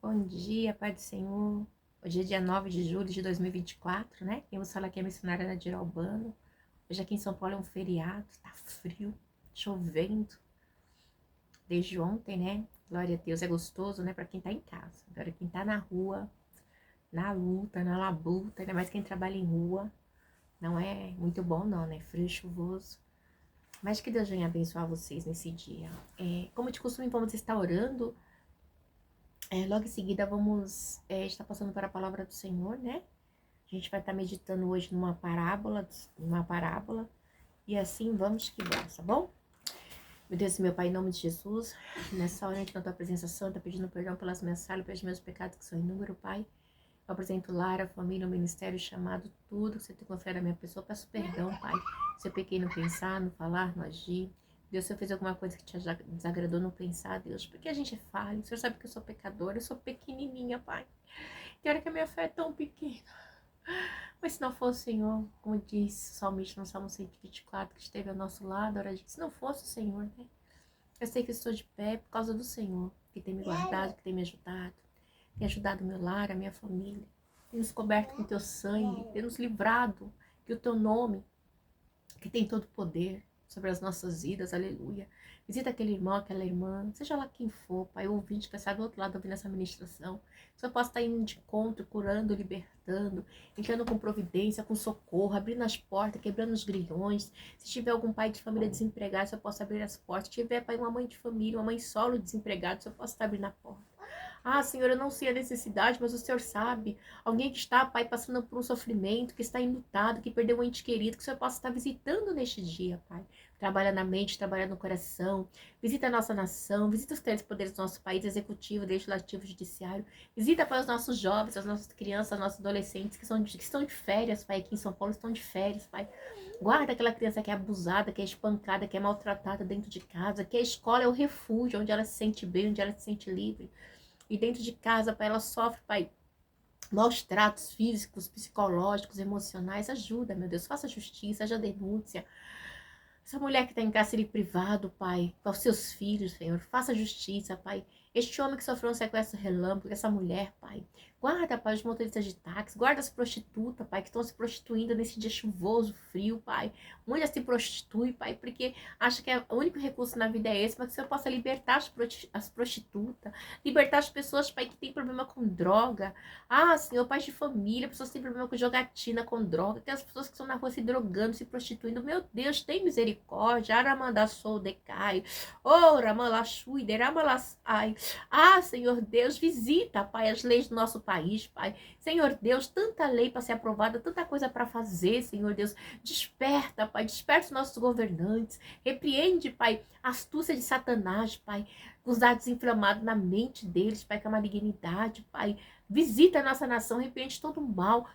Bom dia, Pai do Senhor. Hoje é dia 9 de julho de 2024, né? Quem vos fala aqui é a missionária Nadir Albano. Hoje aqui em São Paulo é um feriado, tá frio, chovendo. Desde ontem, né? Glória a Deus, é gostoso, né? Pra quem tá em casa. Agora quem tá na rua, na luta, na labuta, ainda mais quem trabalha em rua, não é muito bom não, né? Frio e chuvoso. Mas que Deus venha abençoar vocês nesse dia. Como de costume, vamos estar orando. Logo em seguida vamos estar passando para a palavra do Senhor, né? A gente vai estar meditando hoje numa parábola, e assim vamos que vamos, tá bom? Meu Deus e meu Pai, em nome de Jesus, nessa hora aqui na tua presença santa, pedindo perdão pelas minhas falhas, pelos meus pecados que são inúmeros, Pai. Eu apresento o lar, a família, o ministério, o chamado, tudo que você tem confiado na minha pessoa. Peço perdão, Pai, se eu pequei no pensar, no falar, no agir. Deus, se eu fiz alguma coisa que te desagradou no pensar, Deus, porque a gente é falho. O Senhor sabe que eu sou pecadora, eu sou pequenininha, Pai. Tem hora que a minha fé é tão pequena. Mas se não for o Senhor, como diz o salmista no Salmo 124, que esteve ao nosso lado, se não fosse o Senhor, né? Eu sei que estou de pé por causa do Senhor, que tem me guardado, que tem ajudado o meu lar, a minha família, tem nos coberto com teu sangue, tem nos livrado, que o teu nome, que tem todo o poder sobre as nossas vidas, aleluia. Visita aquele irmão, aquela irmã, seja lá quem for, Pai, o ouvinte que está do outro lado ouvindo essa ministração, que eu possa estar indo de encontro, curando, libertando, entrando com providência, com socorro, abrindo as portas, quebrando os grilhões. Se tiver algum pai de família desempregado, se eu possa abrir as portas. Se tiver, Pai, uma mãe de família, uma mãe solo desempregada, se eu possa estar abrindo a porta. Ah, Senhor, eu não sei a necessidade, mas o Senhor sabe. Alguém que está, Pai, passando por um sofrimento, que está enlutado, que perdeu um ente querido, que o Senhor possa estar visitando neste dia, Pai. Trabalha na mente, trabalha no coração. Visita a nossa nação, visita os três poderes do nosso país, executivo, legislativo, judiciário. Visita, Pai, os nossos jovens, as nossas crianças, os nossos adolescentes que estão de férias, Pai, aqui em São Paulo estão de férias, Pai. Guarda aquela criança que é abusada, que é espancada, que é maltratada dentro de casa, que a escola é o refúgio, onde ela se sente bem, onde ela se sente livre. E dentro de casa, Pai, ela sofre, Pai, maus tratos físicos, psicológicos, emocionais. Ajuda, meu Deus, faça justiça, haja denúncia. Essa mulher que está em cárcere privado, Pai, para os seus filhos, Senhor, faça justiça, Pai. Este homem que sofreu um sequestro relâmpago, essa mulher, Pai. Guarda, Pai, os motoristas de táxi, guarda as prostitutas, Pai, que estão se prostituindo nesse dia chuvoso, frio, Pai. Muitas se prostituem, Pai, porque acha que o único recurso na vida é esse, mas que o Senhor possa libertar as prostitutas, libertar as pessoas, Pai, que tem problema com droga. Ah, Senhor, pais de família, pessoas que têm problema com jogatina, com droga, tem as pessoas que estão na rua se drogando, se prostituindo. Meu Deus, tem misericórdia. Aramandaçou decai. Oh, Ramalaxui, Deramalasai. Ah, Senhor Deus, visita, Pai, as leis do nosso país, Pai. Senhor Deus, tanta lei para ser aprovada, tanta coisa para fazer, Senhor Deus. Desperta, Pai, desperta os nossos governantes. Repreende, Pai, a astúcia de Satanás, Pai, com os dados inflamados na mente deles, Pai, com a malignidade, Pai. Visita a nossa nação, repreende todo mal,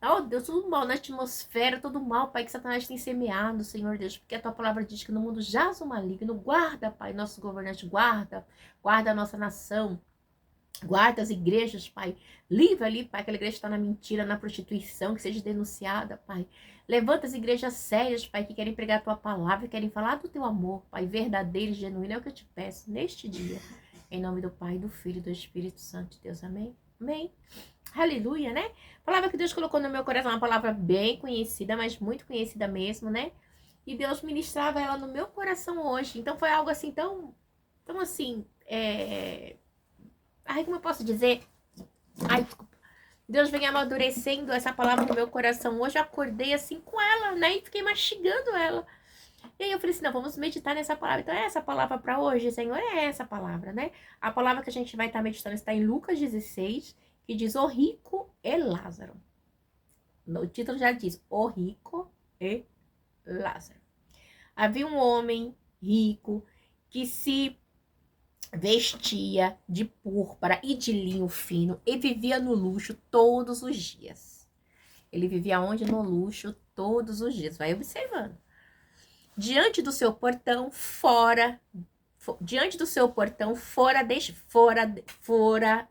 oh Deus, todo mal na atmosfera, todo mal, Pai, que Satanás tem semeado, Senhor Deus, porque a tua palavra diz que no mundo jaz o maligno. Guarda, Pai, nossos governantes, guarda a nossa nação. Guarda as igrejas, Pai. Livra ali, Pai, aquela igreja que está na mentira, na prostituição, que seja denunciada, Pai. Levanta as igrejas sérias, Pai, que querem pregar a tua palavra, querem falar do teu amor, Pai, verdadeiro e genuíno. É o que eu te peço neste dia. Em nome do Pai, do Filho e do Espírito Santo de Deus. Amém? Amém. Aleluia, né? A palavra que Deus colocou no meu coração é uma palavra bem conhecida, mas muito conhecida mesmo, né? E Deus ministrava ela no meu coração hoje. Então foi algo assim tão assim, Ai, como eu posso dizer? Ai, desculpa. Deus vem amadurecendo essa palavra no meu coração. Hoje eu acordei assim com ela, né? E fiquei mastigando ela. E aí eu falei assim, não, vamos meditar nessa palavra. Então é essa palavra para hoje, Senhor? É essa palavra, né? A palavra que a gente vai estar meditando está em Lucas 16, que diz o rico e Lázaro. O título já diz o rico e Lázaro. Havia um homem rico que se vestia de púrpura e de linho fino e vivia no luxo todos os dias. Ele vivia onde? No luxo todos os dias. Vai observando. Diante do seu portão, fora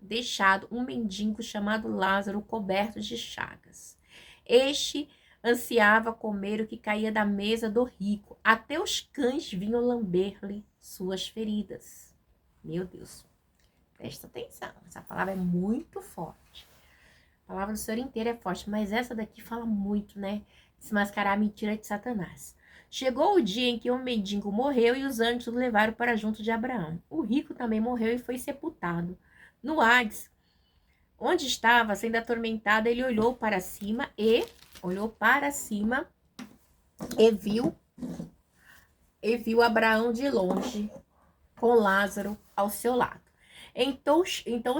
deixado um mendigo chamado Lázaro, coberto de chagas. Este ansiava comer o que caía da mesa do rico, até os cães vinham lamber-lhe suas feridas. Meu Deus. Presta atenção, essa palavra é muito forte. A palavra do Senhor inteira é forte, mas essa daqui fala muito, né? Desmascarar a mentira de Satanás. Chegou o dia em que o mendigo morreu e os anjos o levaram para junto de Abraão. O rico também morreu e foi sepultado. No Hades, onde estava sendo atormentado, ele olhou para cima e viu Abraão de longe, com Lázaro ao seu lado. Então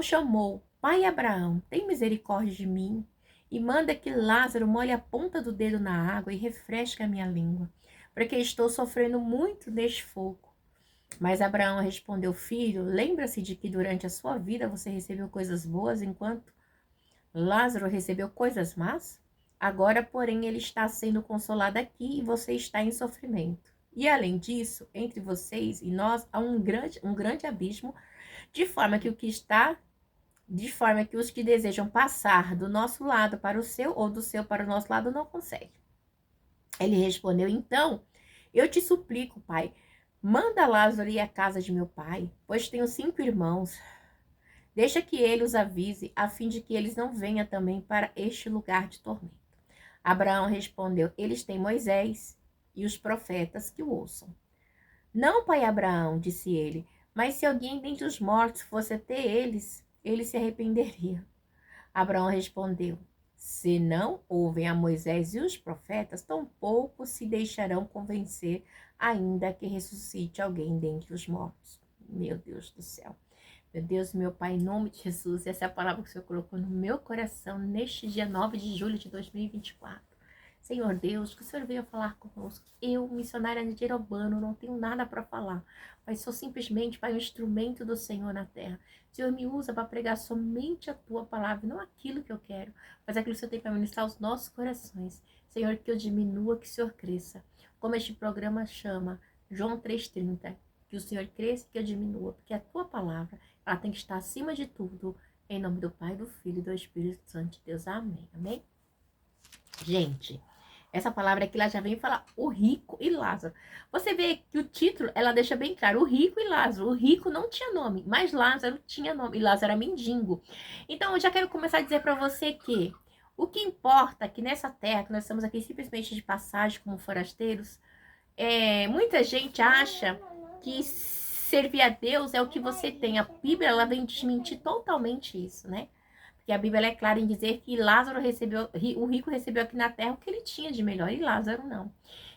chamou: Pai Abraão, tem misericórdia de mim e manda que Lázaro molhe a ponta do dedo na água e refresque a minha língua, porque estou sofrendo muito neste fogo. Mas Abraão respondeu: Filho, lembra-se de que durante a sua vida você recebeu coisas boas, enquanto Lázaro recebeu coisas más? Agora, porém, ele está sendo consolado aqui e você está em sofrimento. E além disso, entre vocês e nós há um grande abismo, de forma que os que desejam passar do nosso lado para o seu ou do seu para o nosso lado não conseguem. Ele respondeu: Então, eu te suplico, pai, manda Lázaro ir à casa de meu pai, pois tenho 5 irmãos. Deixa que ele os avise, a fim de que eles não venham também para este lugar de tormento. Abraão respondeu: Eles têm Moisés e os profetas que o ouçam. Não, pai Abraão, disse ele, mas se alguém dentre os mortos fosse até eles, ele se arrependeria. Abraão respondeu: Se não ouvem a Moisés e os profetas, tampouco se deixarão convencer, ainda que ressuscite alguém dentre os mortos. Meu Deus do céu. Meu Deus, meu Pai, em nome de Jesus, essa é a palavra que o Senhor colocou no meu coração neste dia 9 de julho de 2024. Senhor Deus, que o Senhor venha falar conosco. Eu, missionária de Jeroboam, não tenho nada para falar, mas sou simplesmente, Pai, um instrumento do Senhor na terra. O Senhor me usa para pregar somente a Tua palavra, não aquilo que eu quero, mas aquilo que o Senhor tem para ministrar aos nossos corações. Senhor, que eu diminua, que o Senhor cresça. Como este programa chama, João 3,30. Que o Senhor cresça e que eu diminua, porque a Tua palavra, ela tem que estar acima de tudo. Em nome do Pai, do Filho e do Espírito Santo de Deus. Amém. Amém? Gente, essa palavra aqui, ela já vem falar o rico e Lázaro. Você vê que o título, ela deixa bem claro, o rico e Lázaro. O rico não tinha nome, mas Lázaro tinha nome. E Lázaro era mendigo. Então, eu já quero começar a dizer para você que o que importa é que nessa terra, que nós estamos aqui simplesmente de passagem como forasteiros, muita gente acha que servir a Deus é o que você tem. A Bíblia, ela vem desmentir totalmente isso, né? Porque a Bíblia é clara em dizer que Lázaro recebeu, o rico recebeu aqui na terra o que ele tinha de melhor, e Lázaro não.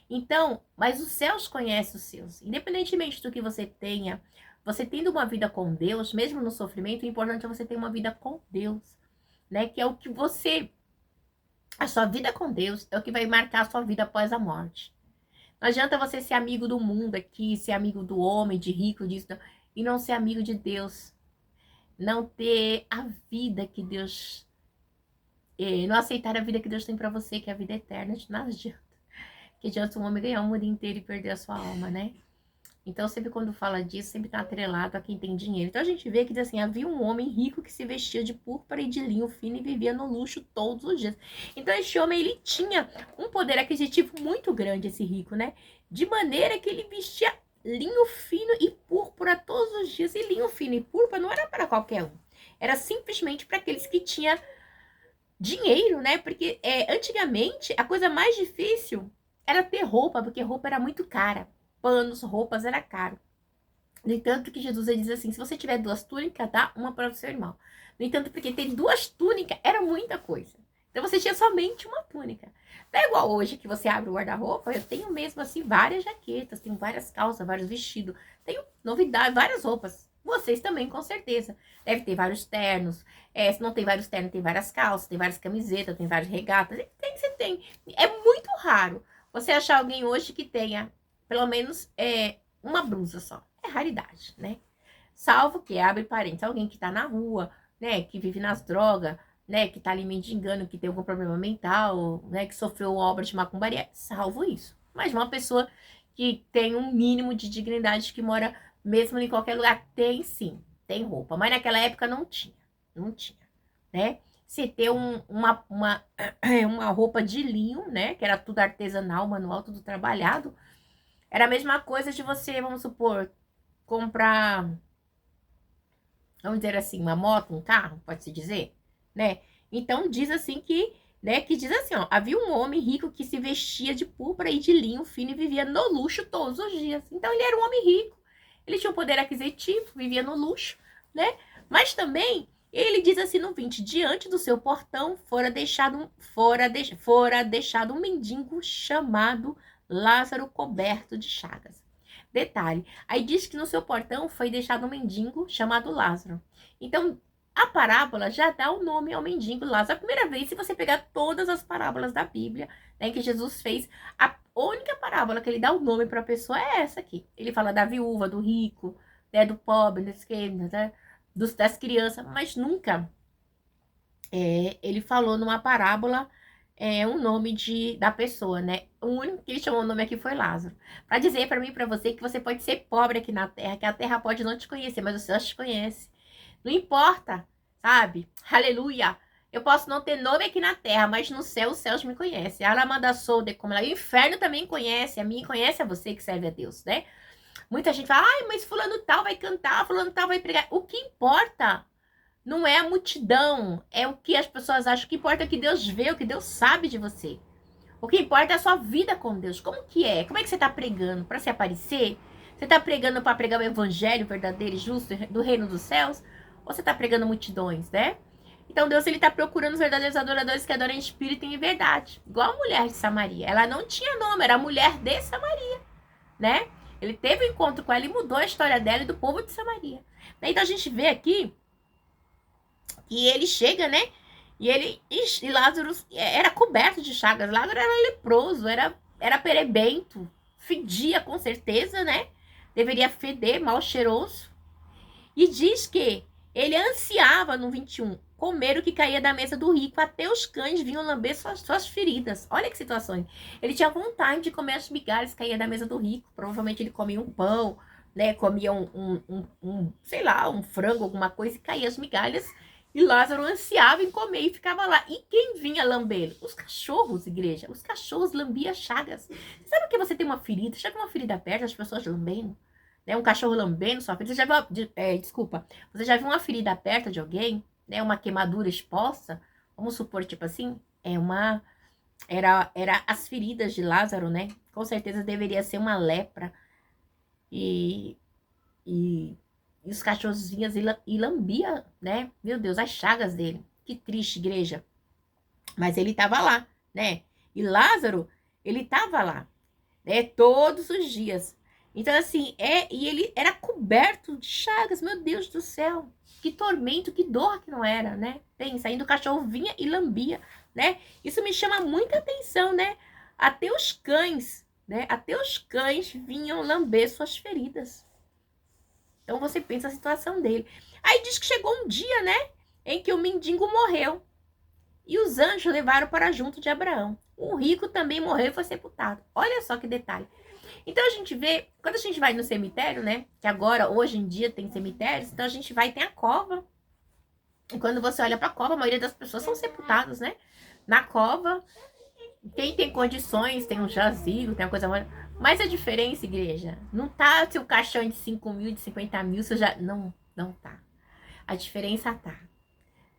Então, mas os céus conhecem os seus. Independentemente do que você tenha, você tendo uma vida com Deus, mesmo no sofrimento, o importante é você ter uma vida com Deus, né? Que é o que você... A sua vida com Deus é o que vai marcar a sua vida após a morte. Não adianta você ser amigo do mundo aqui, ser amigo do homem, de rico, disso, e não ser amigo de Deus. Não ter a vida que Deus... não aceitar a vida que Deus tem pra você, que é a vida eterna, de nada adianta. Que adianta um homem ganhar o mundo inteiro e perder a sua alma, né? Então, sempre quando fala disso, sempre tá atrelado a quem tem dinheiro. Então, a gente vê que, diz assim, havia um homem rico que se vestia de púrpura e de linho fino e vivia no luxo todos os dias. Então, este homem, ele tinha um poder aquisitivo muito grande, esse rico, né? De maneira que ele vestia linho fino e púrpura todos os dias. E linho fino e púrpura não era para qualquer um. Era simplesmente para aqueles que tinham dinheiro, né? Porque antigamente, a coisa mais difícil era ter roupa, porque roupa era muito cara. Panos, roupas, era caro. No entanto, que Jesus diz assim, se você tiver 2 túnicas, dá uma para o seu irmão. No entanto, porque ter 2 túnicas era muita coisa. Então, você tinha somente uma túnica. Não é igual hoje, que você abre o guarda-roupa, eu tenho mesmo, assim, várias jaquetas, tenho várias calças, vários vestidos, tenho novidade, várias roupas. Vocês também, com certeza. Deve ter vários ternos. Se não tem vários ternos, tem várias calças, tem várias camisetas, tem várias regatas. Você tem. É muito raro você achar alguém hoje que tenha, pelo menos, uma blusa só. É raridade, né? Salvo que, abre parênteses, alguém que tá na rua, né? Que vive nas drogas, né? Que tá ali mendigando, que tem algum problema mental, né? Que sofreu obra de macumbaria. Salvo isso. Mas uma pessoa que tem um mínimo de dignidade, que mora mesmo em qualquer lugar, tem sim, tem roupa. Mas naquela época não tinha, né? Se ter uma roupa de linho, né? Que era tudo artesanal, manual, tudo trabalhado. Era a mesma coisa de você, vamos supor, comprar vamos dizer assim, uma moto, um carro, pode-se dizer, né? Então diz assim que, né, que diz assim, ó, havia um homem rico que se vestia de púrpura e de linho fino e vivia no luxo todos os dias. Então ele era um homem rico, ele tinha um poder aquisitivo, vivia no luxo, né? Mas também ele diz assim no 20, diante do seu portão fora deixado um mendigo chamado Lázaro coberto de chagas. Detalhe, aí diz que no seu portão foi deixado um mendigo chamado Lázaro. Então, a parábola já dá o nome ao mendigo Lázaro. A primeira vez, se você pegar todas as parábolas da Bíblia, né, que Jesus fez, a única parábola que ele dá o nome para a pessoa é essa aqui. Ele fala da viúva, do rico, né, do pobre, né, das crianças, mas nunca ele falou numa parábola o nome da pessoa, né? O único que ele chamou o nome aqui foi Lázaro. Para dizer para mim e para você que você pode ser pobre aqui na terra, que a terra pode não te conhecer, mas o céu te conhece. Não importa, sabe? Aleluia! Eu posso não ter nome aqui na terra, mas no céu os céus me conhecem. Alamanda solde como lá. O inferno também conhece, a mim conhece a você que serve a Deus, né? Muita gente fala, ai, mas fulano tal vai cantar, fulano tal vai pregar. O que importa não é a multidão, é o que as pessoas acham. O que importa é o que Deus vê, o que Deus sabe de você. O que importa é a sua vida com Deus. Como que é? Como é que você está pregando? Para se aparecer? Você está pregando para pregar o evangelho verdadeiro e justo do reino dos céus? Ou você está pregando multidões, né? Então Deus ele está procurando os verdadeiros adoradores que adoram em espírito e em verdade. Igual a mulher de Samaria. Ela não tinha nome, era a mulher de Samaria, né? Ele teve um encontro com ela e mudou a história dela e do povo de Samaria. Então a gente vê aqui que ele chega, né? E Lázaro era coberto de chagas. Lázaro era leproso, era perebento, fedia com certeza, né? Deveria feder, mal cheiroso. E diz que ele ansiava, no 21, comer o que caía da mesa do rico, até os cães vinham lamber suas feridas. Olha que situações. Ele tinha vontade de comer as migalhas que caía da mesa do rico. Provavelmente ele comia um pão, né? Comia sei lá, um frango, alguma coisa, e caía as migalhas. E Lázaro ansiava em comer e ficava lá. E quem vinha lambê-lo? Os cachorros, igreja. Os cachorros lambiam chagas. Sabe que você tem uma ferida? Chega uma ferida perto, as pessoas lambendo? Né? Um cachorro lambendo sua ferida. Você já viu, desculpa. Você já viu uma ferida perto de alguém? Né? Uma queimadura exposta? Vamos supor, tipo assim, era as feridas de Lázaro, né? Com certeza deveria ser uma lepra. E os cachorros vinham e lambia, né? Meu Deus, as chagas dele. Que triste, igreja. Mas ele estava lá, né? E Lázaro, ele estava lá, né? Todos os dias. Então, assim, e ele era coberto de chagas, meu Deus do céu. Que tormento, que dor que não era, né? Pensa, ainda o cachorro vinha e lambia, né? Isso me chama muita atenção, né? Até os cães, né? Até os cães vinham lamber suas feridas. Então você pensa a situação dele. Aí diz que chegou um dia, né? Em que o mendigo morreu. E os anjos levaram para junto de Abraão. O rico também morreu e foi sepultado. Olha só que detalhe. Então a gente vê, quando a gente vai no cemitério, né? Que agora, hoje em dia, tem cemitérios. Então a gente vai e tem a cova. E quando você olha para a cova, a maioria das pessoas são sepultadas, né? Na cova, quem tem condições, tem um jazigo, tem uma coisa mais. Mas a diferença, igreja, não tá se o caixão é de 5 mil, de 50 mil, você já. Não, não tá. A diferença tá.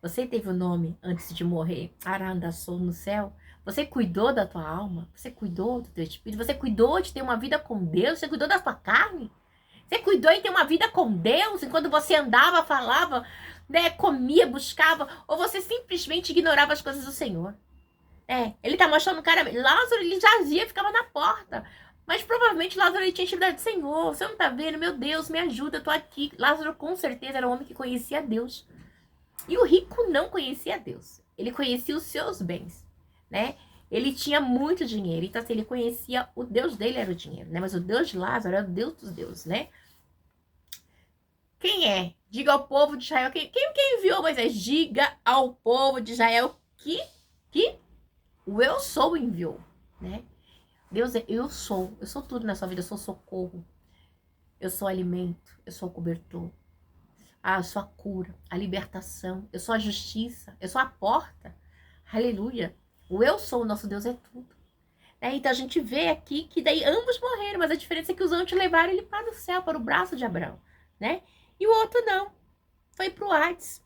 Você teve o nome antes de morrer, Arandaçou no céu. Você cuidou da tua alma, você cuidou do teu espírito, você cuidou de ter uma vida com Deus, você cuidou da tua carne. Você cuidou em ter uma vida com Deus, enquanto você andava, falava, né, comia, buscava, ou você simplesmente ignorava as coisas do Senhor. Ele tá mostrando claramente. Lázaro, ele jazia, ficava na porta. Mas provavelmente Lázaro ele tinha intimidade. Senhor, você não tá vendo? Meu Deus, me ajuda, eu tô aqui. Lázaro com certeza era um homem que conhecia Deus. E o rico não conhecia Deus. Ele conhecia os seus bens, né? Ele tinha muito dinheiro. Então, assim, ele conhecia o Deus dele era o dinheiro, né? Mas o Deus de Lázaro era o Deus dos deuses, né? Quem é? Diga ao povo de Israel. Quem enviou Moisés? Diga ao povo de Israel que o eu sou enviou, né? Deus é eu sou tudo na sua vida, eu sou socorro, eu sou alimento, eu sou cobertor, eu sou a cura, a libertação, eu sou a justiça, eu sou a porta, aleluia, o eu sou, o nosso Deus é tudo. Então a gente vê aqui que daí ambos morreram, mas a diferença é que os anjos levaram ele para o céu, para o braço de Abraão, né? E o outro não, foi pro Hades,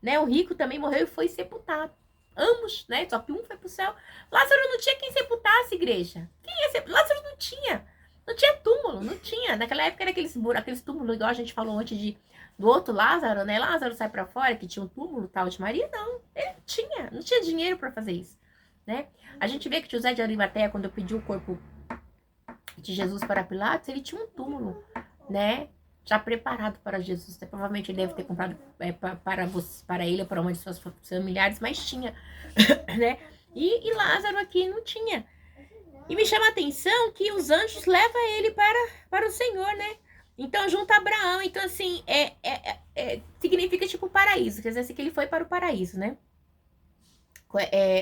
né? O rico também morreu e foi sepultado. Ambos, né? Só que um foi pro céu. Lázaro não tinha quem sepultasse, igreja. Quem ia ser? Lázaro não tinha. Não tinha túmulo, não tinha. Naquela época era aqueles túmulos, igual a gente falou antes do outro Lázaro, né? Lázaro sai pra fora, que tinha um túmulo tal de Maria. Não, ele não tinha dinheiro para fazer isso, né? A gente vê que José de Arimateia, quando pediu o corpo de Jesus para Pilatos, ele tinha um túmulo, né? Já preparado para Jesus. Provavelmente ele deve ter comprado para ele ou para uma de suas familiares, mas tinha, né? E Lázaro aqui não tinha. E me chama a atenção que os anjos levam ele para o Senhor, né? Então, junto a Abraão. Então, assim, significa tipo paraíso. Quer dizer assim, que ele foi para o paraíso, né?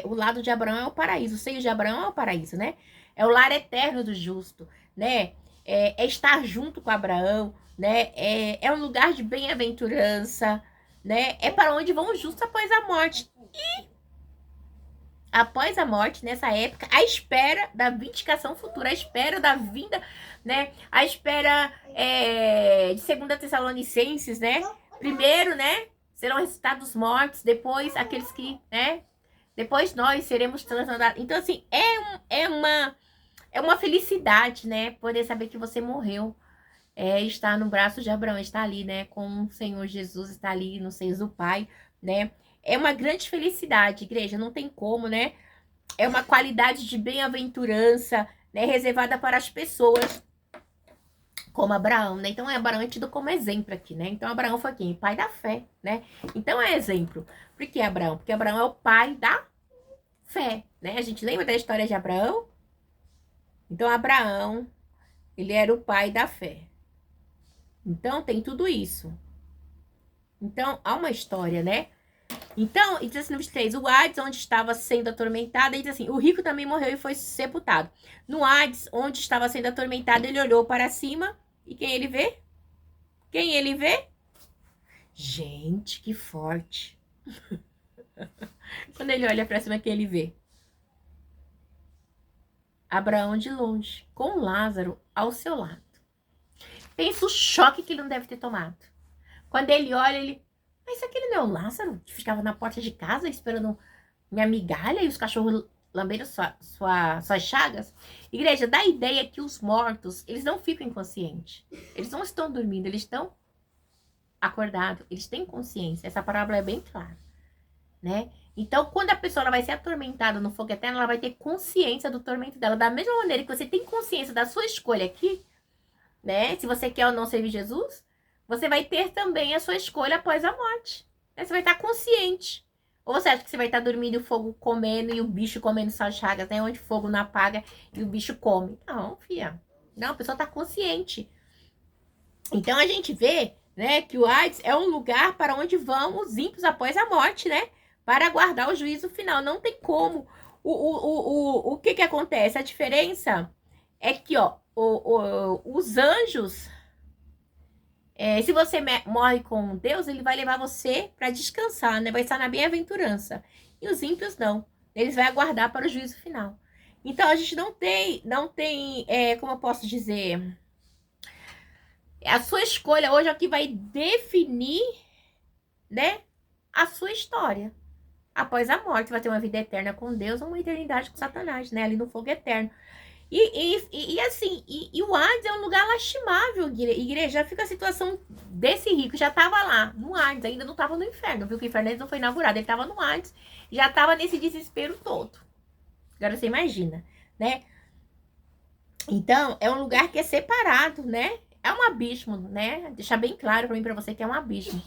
O lado de Abraão é o paraíso. O seio de Abraão é o paraíso, né? É o lar eterno do justo, né? É estar junto com Abraão, né? É um lugar de bem-aventurança, né? É para onde vão os justos após a morte. E após a morte, nessa época, a espera da vindicação futura, a espera da vinda, né? A espera de 2 Tessalonicenses, né? Primeiro, né? Serão ressuscitados os mortos, depois aqueles que, né? Depois nós seremos transladados. Então, assim, é uma felicidade, né? Poder saber que você morreu. Estar no braço de Abraão, estar ali, né? Com o Senhor Jesus, estar ali no seio do Pai, né? É uma grande felicidade, igreja, não tem como, né? É uma qualidade de bem-aventurança, né? Reservada para as pessoas como Abraão, né? Então, Abraão é tido como exemplo aqui, né? Então, Abraão foi quem? Pai da fé, né? Então, é exemplo. Por que Abraão? Porque Abraão é o pai da fé, né? A gente lembra da história de Abraão? Então, Abraão, ele era o pai da fé. Então, tem tudo isso. Então, há uma história, né? Então, e diz assim no 23, o Hades, onde estava sendo atormentado, e diz assim, o rico também morreu e foi sepultado. No Hades, onde estava sendo atormentado, ele olhou para cima, e quem ele vê? Quem ele vê? Gente, que forte. Quando ele olha para cima, quem ele vê? Abraão de longe, com Lázaro ao seu lado. Pensa o choque que ele não deve ter tomado. Quando ele olha, mas aquele não é o Lázaro que ficava na porta de casa esperando minha migalha e os cachorros lambendo suas chagas? Igreja, dá a ideia que os mortos, eles não ficam inconscientes. Eles não estão dormindo, eles estão acordados, eles têm consciência. Essa parábola é bem clara, né? Então, quando a pessoa ela vai ser atormentada no fogo eterno, ela vai ter consciência do tormento dela. Da mesma maneira que você tem consciência da sua escolha aqui, né? Se você quer ou não servir Jesus, você vai ter também a sua escolha após a morte. Né? Você vai estar consciente. Ou você acha que você vai estar dormindo e o fogo comendo e o bicho comendo suas chagas, né? Onde o fogo não apaga e o bicho come. Não, filha. Não, a pessoa está consciente. Então, a gente vê, né, que o Hades é um lugar para onde vão os ímpios após a morte, né? Para aguardar o juízo final. Não tem como. O que acontece? A diferença é que, ó, os anjos, se você morre com Deus, ele vai levar você para descansar, né? Vai estar na bem-aventurança. E os ímpios não. Eles vão aguardar para o juízo final. Então, a gente não tem, como eu posso dizer, a sua escolha hoje é o que vai definir, né, a sua história. Após a morte, vai ter uma vida eterna com Deus ou uma eternidade com Satanás, né? Ali no fogo eterno. E assim, o Hades é um lugar lastimável, igreja. Já fica a situação desse rico, já estava lá, no Hades, ainda não estava no inferno, viu? Que o inferno ainda não foi inaugurado, ele estava no Hades, já estava nesse desespero todo. Agora você imagina, né? Então, é um lugar que é separado, né? É um abismo, né? Deixar bem claro para mim, para você, que é um abismo.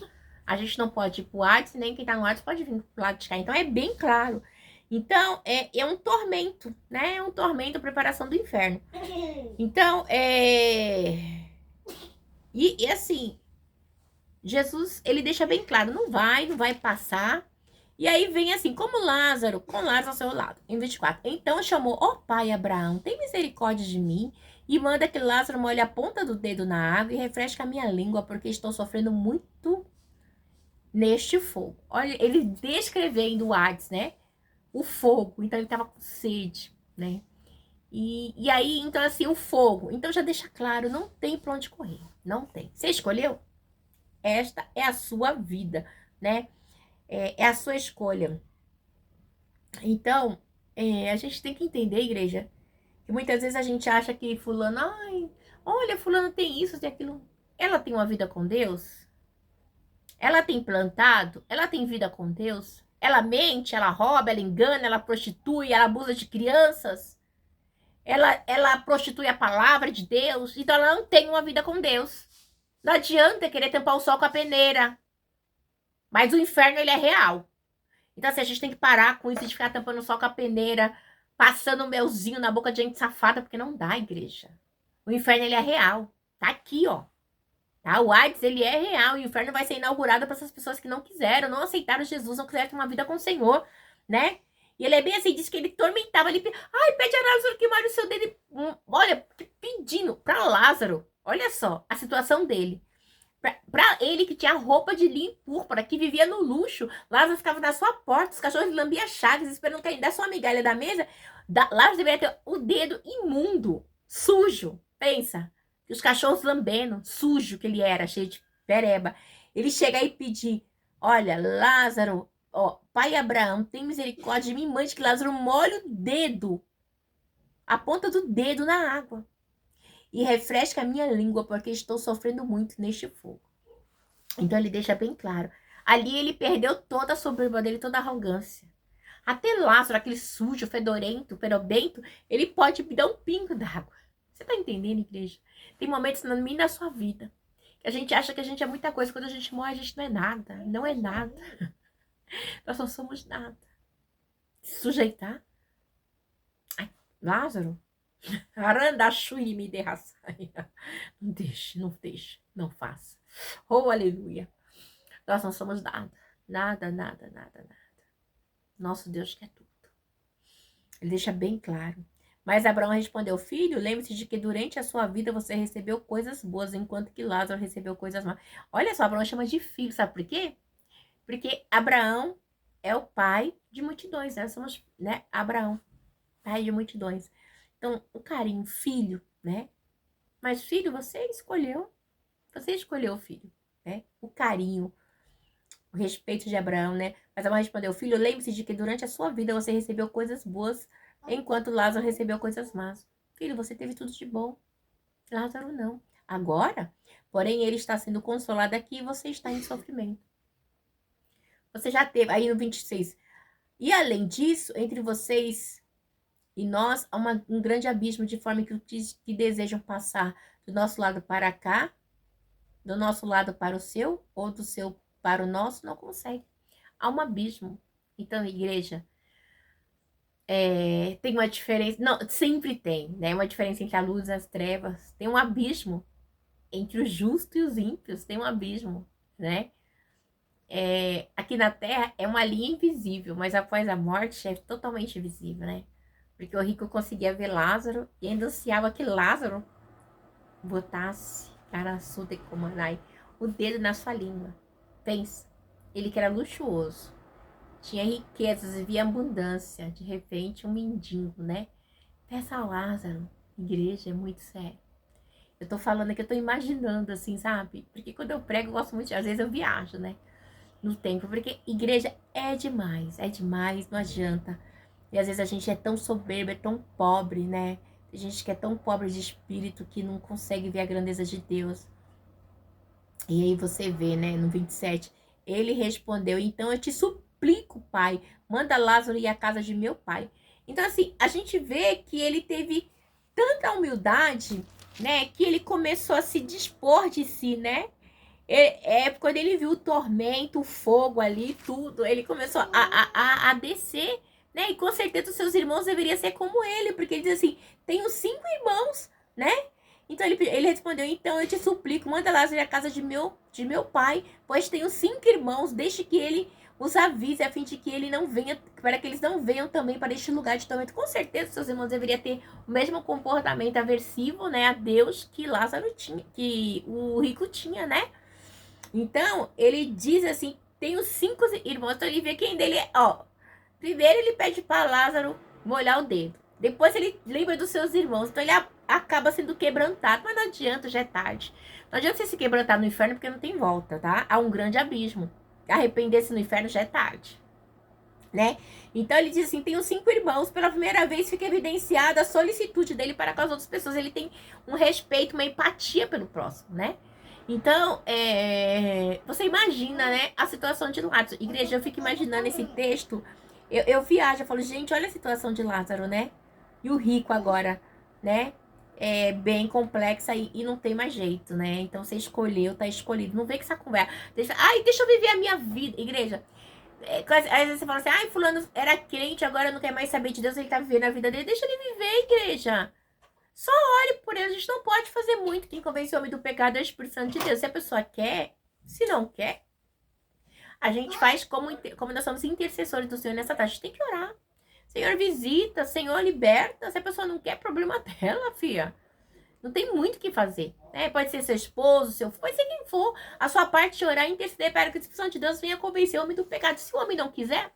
A gente não pode ir pro Hades, nem quem tá no Hades pode vir pro lado de cá. Então, é bem claro. Então, é um tormento, né? É um tormento, a preparação do inferno. Então, E assim, Jesus, ele deixa bem claro, não vai passar. E aí vem assim, como Lázaro, com Lázaro ao seu lado, em 24. Então chamou, ó pai Abraão, tem misericórdia de mim e manda que Lázaro molhe a ponta do dedo na água e refresque a minha língua, porque estou sofrendo muito neste fogo. Olha, ele descrevendo o Hades, né? O fogo, então ele estava com sede, né? E aí, então assim, o fogo. Então já deixa claro, não tem pra onde correr, não tem. Você escolheu? esta é a sua vida, né? É a sua escolha. Então, a gente tem que entender, igreja, que muitas vezes a gente acha que fulano, ai, olha, fulano tem isso, tem aquilo. Ela tem uma vida com Deus? Ela tem plantado? Ela tem vida com Deus? Ela mente, ela rouba, ela engana, ela prostitui, ela abusa de crianças? Ela prostitui a palavra de Deus? Então ela não tem uma vida com Deus. Não adianta querer tampar o sol com a peneira. Mas o inferno, ele é real. Então, assim, a gente tem que parar com isso de ficar tampando o sol com a peneira, passando melzinho na boca de gente safada, porque não dá, igreja. O inferno, ele é real. Tá aqui, ó. Tá? O AIDS, ele é real. E o inferno vai ser inaugurado para essas pessoas que não quiseram, não aceitaram Jesus, não quiseram ter uma vida com o Senhor, né? E ele é bem assim, diz que ele tormentava, ele ai, pede a Lázaro que molhe o seu dedo. Olha, pedindo para Lázaro. Olha só a situação dele. Pra ele que tinha roupa de linho púrpura, que vivia no luxo, Lázaro ficava na sua porta, os cachorros lambiam chaves, esperando que ele desse uma migalha da mesa. Lázaro deveria ter o dedo imundo, sujo. Pensa, os cachorros lambendo, sujo que ele era, cheio de pereba. Ele chega aí e pedir, olha, Lázaro, ó, pai Abraão, tem misericórdia de mim, mande que Lázaro molhe o dedo, a ponta do dedo na água. E refresca a minha língua, porque estou sofrendo muito neste fogo. Então ele deixa bem claro. Ali ele perdeu toda a soberba dele, toda a arrogância. Até Lázaro, aquele sujo, fedorento, perobento, ele pode me dar um pingo d'água. Você tá entendendo, igreja? Tem momentos na minha e na sua vida que a gente acha que a gente é muita coisa. Quando a gente morre, a gente não é nada. Não é nada. Nós não somos nada. Se sujeitar. Ai, Lázaro, Arandachui me derraçaia. Não deixe, não deixe, não faça. Oh, aleluia. Nós não somos nada. Nada, nada, nada, nada. Nosso Deus quer tudo. Ele deixa bem claro. Mas Abraão respondeu, filho, lembre-se de que durante a sua vida você recebeu coisas boas, enquanto que Lázaro recebeu coisas más. Olha só, Abraão chama de filho, sabe por quê? Porque Abraão é o pai de multidões, nós somos, né, Abraão, pai de multidões. Então, o carinho, filho, né? Mas filho, você escolheu o filho, né? O carinho, o respeito de Abraão, né? Mas Abraão respondeu, filho, lembre-se de que durante a sua vida você recebeu coisas boas, enquanto Lázaro recebeu coisas más. Filho, você teve tudo de bom. Lázaro não. Agora, porém, ele está sendo consolado aqui e você está em sofrimento. Você já teve, aí no 26. E além disso, entre vocês e nós, há um grande abismo, de forma que os que desejam passar do nosso lado para cá, do nosso lado para o seu, ou do seu para o nosso, não consegue. Há um abismo. Então, igreja, tem uma diferença, não, sempre tem, né? Uma diferença entre a luz e as trevas. Tem um abismo entre o justo e os ímpios, tem um abismo, né? Aqui na Terra é uma linha invisível, mas após a morte é totalmente visível, né? Porque o rico conseguia ver Lázaro e ainda ansiava que Lázaro botasse o dedo na sua língua. Pensa, ele que era luxuoso, tinha riquezas, vivia abundância, de repente um mendigo, né? Peça a Lázaro, igreja, é muito sério. Eu tô falando aqui, eu tô imaginando assim, sabe? Porque quando eu prego, eu gosto muito, às vezes eu viajo, né? No tempo, porque igreja é demais, não adianta. E às vezes a gente é tão soberbo, é tão pobre, né? Tem gente que é tão pobre de espírito que não consegue ver a grandeza de Deus. E aí você vê, né, no 27, ele respondeu, então eu te suplico, pai, manda Lázaro ir à casa de meu pai. Então, assim, a gente vê que ele teve tanta humildade, né, que ele começou a se dispor de si, né? Quando ele viu o tormento, o fogo ali, tudo, ele começou a descer, né? E com certeza os seus irmãos deveriam ser como ele, porque ele diz assim, tenho 5 irmãos, né? Então ele respondeu, então eu te suplico, manda Lázaro ir à casa de meu pai, pois tenho 5 irmãos, deixe que ele os avise, a fim de que ele não venha, para que eles não venham também para este lugar de tormento. Com certeza seus irmãos deveriam ter o mesmo comportamento aversivo, né, a Deus que Lázaro tinha, que o rico tinha, né? Então, ele diz assim, tenho 5 irmãos, então ele vê quem dele é, ó. Primeiro ele pede para Lázaro molhar o dedo. Depois ele lembra dos seus irmãos. Então ele acaba sendo quebrantado. Mas não adianta, já é tarde. Não adianta você se quebrantar no inferno, porque não tem volta, tá? Há um grande abismo. Arrepender-se no inferno já é tarde, né? Então ele diz assim, tem os 5 irmãos, pela primeira vez fica evidenciada a solicitude dele para com as outras pessoas. Ele tem um respeito, uma empatia pelo próximo, né? Então, você imagina, né, a situação de Lázaro. Igreja, eu fico imaginando esse texto, eu viajo, eu falo, gente, olha a situação de Lázaro, né? E o rico agora, né? É bem complexa e não tem mais jeito, né? Então você escolheu, tá escolhido. Não vem com essa conversa. Deixa eu viver a minha vida. Igreja, às vezes você fala assim, ai, fulano era crente, agora não quer mais saber de Deus, ele tá vivendo a vida dele. Deixa ele viver, igreja. Só ore por ele. A gente não pode fazer muito. Quem convence o homem do pecado é o Espírito Santo de Deus. Se a pessoa quer, se não quer, a gente faz como nós somos intercessores do Senhor nessa tarde. A gente tem que orar. Senhor, visita. Senhor, liberta. Se a pessoa não quer, problema dela, filha. Não tem muito o que fazer, né? Pode ser seu esposo, seu filho, pode ser quem for. A sua parte de orar e interceder para que o Espírito Santo de Deus venha convencer o homem do pecado. Se o homem não quiser,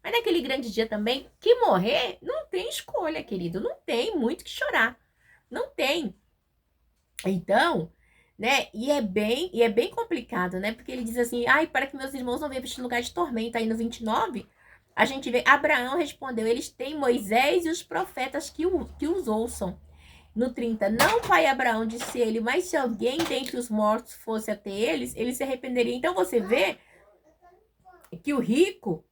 mas naquele grande dia também, que morrer, não tem escolha, querido. Não tem muito que chorar. Não tem. Então, né? E é bem complicado, né? Porque ele diz assim, ai, para que meus irmãos não venham para este lugar de tormento. Aí no 29, a gente vê, Abraão respondeu, eles têm Moisés e os profetas que os ouçam. No 30, não, pai Abraão, disse ele, mas se alguém dentre os mortos fosse até eles, ele se arrependeria. Então você vê que o rico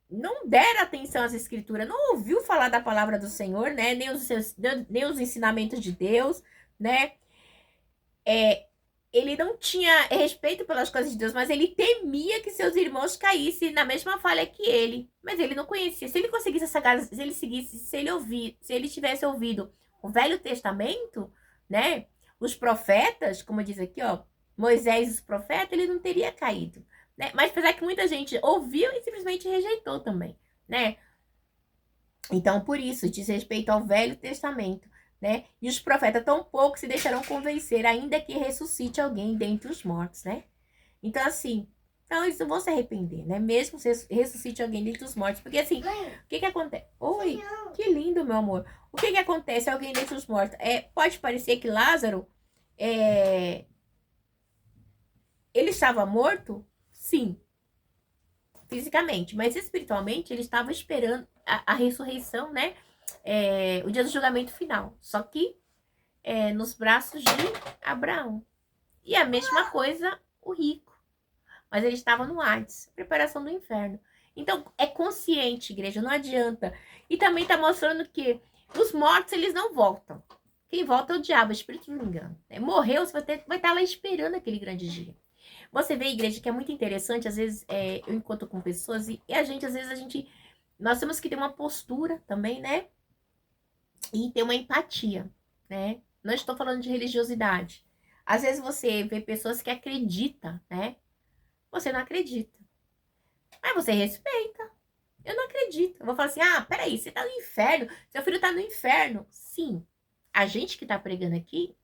não dera atenção às escrituras, não ouviu falar da palavra do Senhor, né? Nem os ensinamentos de Deus, né? Ele não tinha respeito pelas coisas de Deus, mas ele temia que seus irmãos caíssem na mesma falha que ele. Mas ele não conhecia. Se ele conseguisse se ele seguisse, se ele tivesse ouvido o Velho Testamento, né? Os profetas, como diz aqui, ó, Moisés e os profetas, ele não teria caído, né? Mas apesar que muita gente ouviu e simplesmente rejeitou também, né? Então, por isso, diz respeito ao Velho Testamento, né? E os profetas tão pouco se deixarão convencer, ainda que ressuscite alguém dentre os mortos, né? Então, assim, então eles não vão se arrepender, né? Mesmo se ressuscite alguém dentre os mortos. Porque, assim, o que acontece? Oi, que lindo, meu amor. O que acontece alguém dentre os mortos? Pode parecer que Lázaro, ele estava morto? Sim, fisicamente. Mas espiritualmente, ele estava esperando a ressurreição, né? O dia do julgamento final. Só que nos braços de Abraão. E a mesma coisa o rico. Mas ele estava no Hades, preparação do inferno. Então, é consciente, igreja, não adianta. E também está mostrando que os mortos, eles não voltam. Quem volta é o diabo, o espírito não engana. Morreu, você vai estar lá esperando aquele grande dia. Você vê, igreja, que é muito interessante, às vezes eu encontro com pessoas e às vezes nós temos que ter uma postura também, né? E ter uma empatia, né? Não estou falando de religiosidade. Às vezes você vê pessoas que acreditam, né? Você não acredita. Mas você respeita. Eu não acredito. Eu vou falar assim, peraí, você tá no inferno. Seu filho tá no inferno. Sim. A gente que tá pregando aqui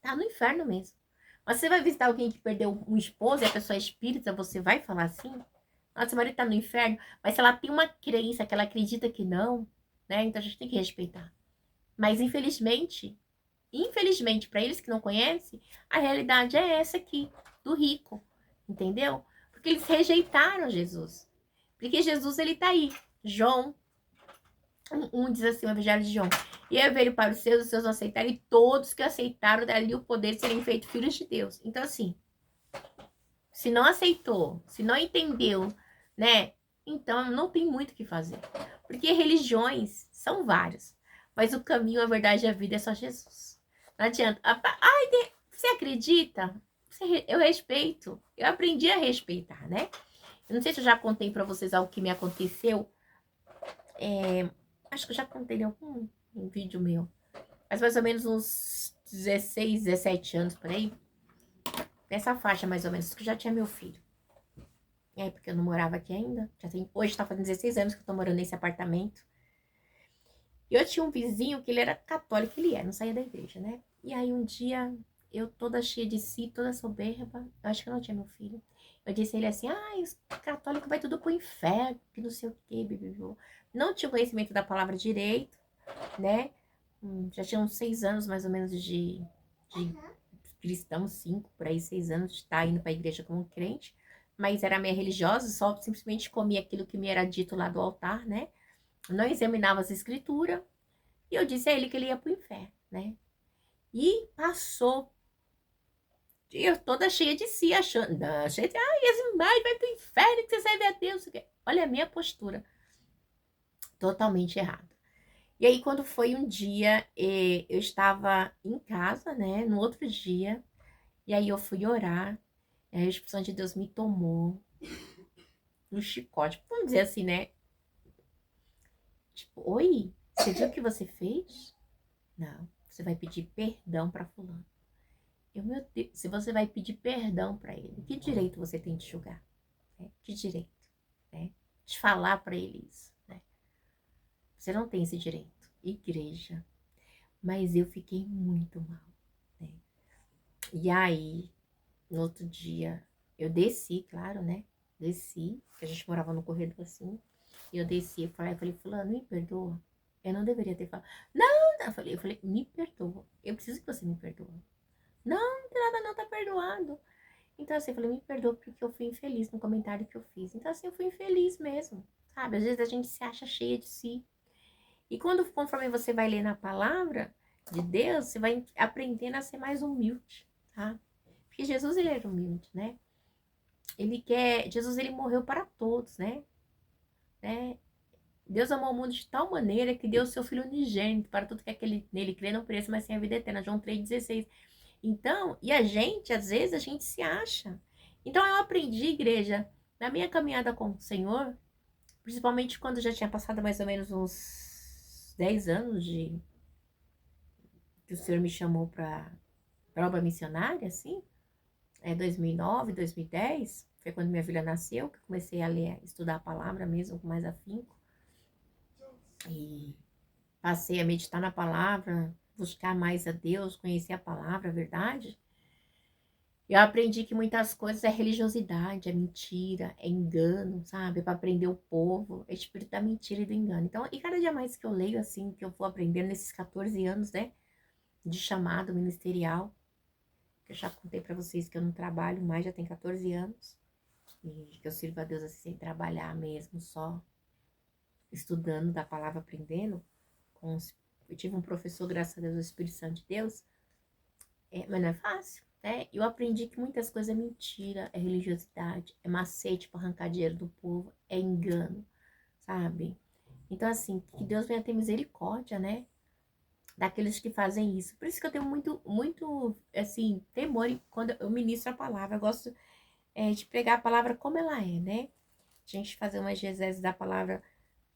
tá no inferno mesmo. Mas você vai visitar alguém que perdeu um esposo e a pessoa é espírita, você vai falar assim? Nossa, seu marido tá no inferno. Mas se ela tem uma crença que ela acredita que não, né? Então a gente tem que respeitar. Mas infelizmente, para eles que não conhecem, a realidade é essa aqui, do rico, entendeu? Porque eles rejeitaram Jesus. Porque Jesus, ele tá aí. João 1 diz assim, o Evangelho de João. E aí veio para os seus não aceitaram, e todos que aceitaram dali o poder de serem feitos filhos de Deus. Então, assim, se não aceitou, se não entendeu, né? Então, não tem muito o que fazer. Porque religiões são várias. Mas o caminho, a verdade e a vida é só Jesus. Não adianta. Você acredita? Eu respeito. Eu aprendi a respeitar, né? Eu não sei se eu já contei pra vocês algo que me aconteceu. Acho que eu já contei em algum vídeo meu. Mas mais ou menos uns 16, 17 anos por aí. Nessa faixa, mais ou menos, que eu já tinha meu filho. Porque eu não morava aqui ainda. Hoje tá fazendo 16 anos que eu tô morando nesse apartamento. E eu tinha um vizinho que ele era católico, não saía da igreja, né? E aí um dia, eu toda cheia de si, toda soberba, eu acho que eu não tinha meu filho. Eu disse a ele assim, os católicos vai tudo pro inferno, que não sei o quê, bebê. Não tinha conhecimento da palavra direito. né? Já tinha uns 6 anos, mais ou menos, de cristão, 5, por aí, 6 anos de estar indo para a igreja como crente. Mas era meio religiosa, só simplesmente comia aquilo que me era dito lá do altar, né? Não examinava as escrituras. E eu disse a ele que ele ia para o inferno, né? E passou. Eu toda cheia de si, achando, não, cheia de, Yasimar, vai pro inferno que você serve a Deus. Olha a minha postura, totalmente errada. E aí, quando foi um dia, eu estava em casa, né, no outro dia, e aí eu fui orar, e aí a Espírito de Deus me tomou no chicote, vamos dizer assim, né, tipo, oi, você viu o que você fez? Não, você vai pedir perdão para fulano. Meu Deus, se você vai pedir perdão para ele, que direito você tem de julgar? Né? Que direito, né? De falar para ele isso, né? Você não tem esse direito, igreja. Mas eu fiquei muito mal, né? E aí, no outro dia, eu desci, claro, né? Desci, porque a gente morava no corredor assim. E eu desci, eu falei, fulano, me perdoa. Eu não deveria ter falado. Não, eu falei, me perdoa. Eu preciso que você me perdoe. Não, não tem nada não, tá perdoado. Então, assim, eu falei, me perdoa porque eu fui infeliz no comentário que eu fiz. Então, assim, eu fui infeliz mesmo, sabe? Às vezes a gente se acha cheia de si. E conforme você vai ler na palavra de Deus, você vai aprendendo a ser mais humilde, tá? Porque Jesus, ele era humilde, né? Jesus, ele morreu para todos, né? Deus amou o mundo de tal maneira que deu o seu Filho unigênito para tudo que aquele nele crê não pereça, mas tenha a vida eterna. João 3,16. Então, e a gente, às vezes, a gente se acha. Então, eu aprendi, igreja, na minha caminhada com o Senhor, principalmente quando já tinha passado mais ou menos uns 10 anos que o Senhor me chamou para obra missionária, assim, 2009, 2010, foi quando minha filha nasceu, que eu comecei a ler, estudar a palavra mesmo com mais afinco, e passei a meditar na palavra, buscar mais a Deus, conhecer a palavra, a verdade. Eu aprendi que muitas coisas é religiosidade, é mentira, é engano, sabe? É para prender o povo, é espírito da mentira e do engano. Então, e cada dia mais que eu leio, assim, que eu vou aprendendo nesses 14 anos, né, de chamado ministerial, que eu já contei para vocês que eu não trabalho mais, já tem 14 anos, e que eu sirvo a Deus assim, sem trabalhar mesmo, só estudando da palavra, aprendendo. Eu tive um professor, graças a Deus, o Espírito Santo de Deus, mas não é fácil, né? Eu aprendi que muitas coisas é mentira, é religiosidade, é macete para arrancar dinheiro do povo, é engano, sabe? Então, assim, que Deus venha ter misericórdia, né? Daqueles que fazem isso. Por isso que eu tenho muito, muito, assim, temor quando eu ministro a palavra. Eu gosto de pregar a palavra como ela é, né? A gente fazer uma exegese da palavra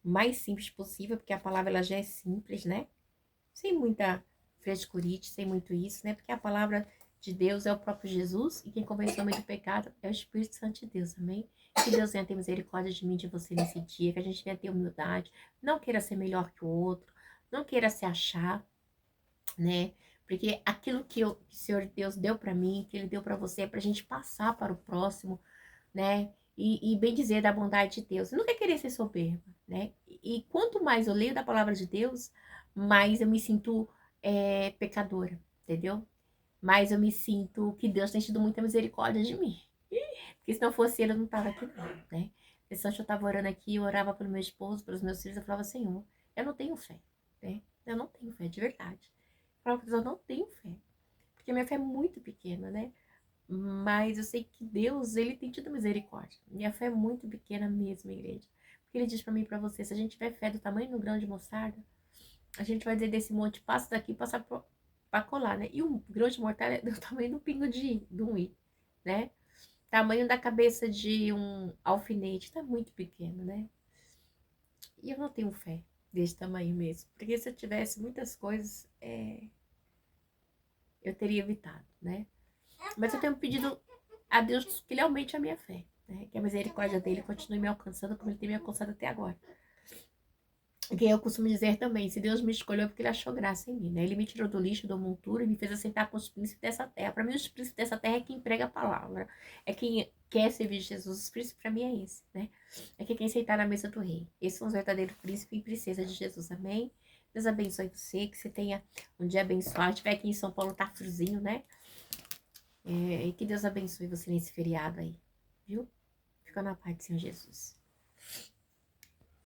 mais simples possível, porque a palavra ela já é simples, né? Sem muita frescurite, sem muito isso, né? Porque a palavra de Deus é o próprio Jesus e quem convence o homem do pecado é o Espírito Santo de Deus, amém? Que Deus venha ter misericórdia de mim, de você nesse dia, que a gente venha ter humildade, não queira ser melhor que o outro, não queira se achar, né? Porque aquilo que o Senhor Deus deu para mim, que Ele deu para você, é para a gente passar para o próximo, né? E bem dizer da bondade de Deus. Eu não quero querer ser soberba, né? E quanto mais eu leio da palavra de Deus, mais eu me sinto pecadora, entendeu? Mais eu me sinto que Deus tem tido muita misericórdia de mim. Porque se não fosse ele, eu não tava aqui não, né? Pensando que eu tava orando aqui, eu orava pelo meu esposo, pelos meus filhos, eu falava, Senhor, eu não tenho fé, né? Eu não tenho fé, de verdade. Eu falava, eu não tenho fé. Porque minha fé é muito pequena, né? Mas eu sei que Deus, ele tem tido misericórdia. Minha fé é muito pequena mesmo, igreja. Porque ele diz para mim e pra você, se a gente tiver fé do tamanho do grão de mostarda, a gente vai dizer desse monte, passa daqui, passa pra colar, né? E um grão de mostarda é do tamanho do pingo de um i, né? Tamanho da cabeça de um alfinete, tá muito pequeno, né? E eu não tenho fé desse tamanho mesmo. Porque se eu tivesse muitas coisas, eu teria evitado, né? Mas eu tenho pedido a Deus que ele aumente a minha fé, né? Que a misericórdia dele continue me alcançando como ele tem me alcançado até agora. Que eu costumo dizer também, se Deus me escolheu é porque ele achou graça em mim, né? Ele me tirou do lixo, da montura e me fez assentar com os príncipes dessa terra. Para mim, os príncipes dessa terra é quem prega a palavra. É quem quer servir Jesus. Os príncipes para mim é esse, né? É quem sentar na mesa do rei. Esses são os verdadeiros príncipes e princesas de Jesus, amém? Deus abençoe você, que você tenha um dia abençoado. Se tiver aqui em São Paulo, tá friozinho, né? E que Deus abençoe você nesse feriado aí, viu? Fica na paz do Senhor Jesus.